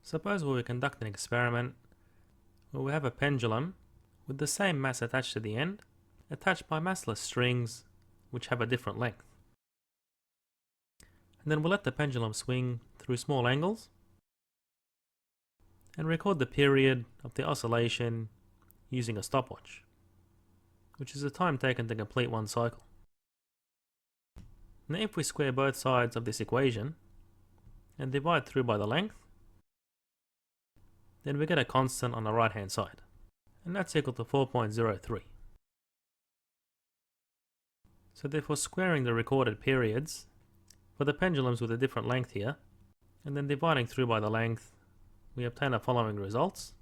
Suppose we conduct an experiment where we have a pendulum with the same mass attached to the end, attached by massless strings which have a different length. And then we'll let the pendulum swing through small angles and record the period of the oscillation using a stopwatch, which is the time taken to complete one cycle. Now if we square both sides of this equation and divide through by the length, then we get a constant on the right hand side, and that's equal to 4.03. So therefore, squaring the recorded periods for the pendulums with a different length here, and then dividing through by the length, we obtain the following results.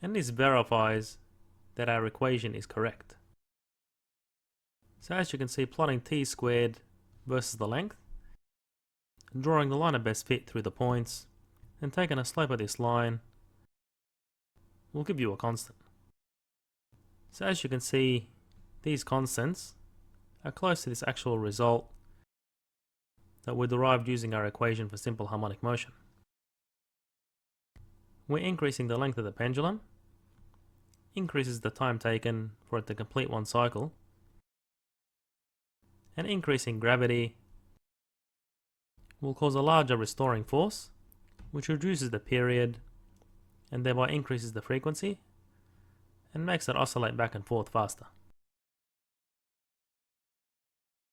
And this verifies that our equation is correct. So as you can see, plotting t squared versus the length, drawing the line of best fit through the points, and taking a slope of this line will give you a constant. So as you can see, these constants are close to this actual result that we derived using our equation for simple harmonic motion. We're increasing the length of the pendulum, increases the time taken for it to complete one cycle, and increasing gravity will cause a larger restoring force, which reduces the period and thereby increases the frequency and makes it oscillate back and forth faster.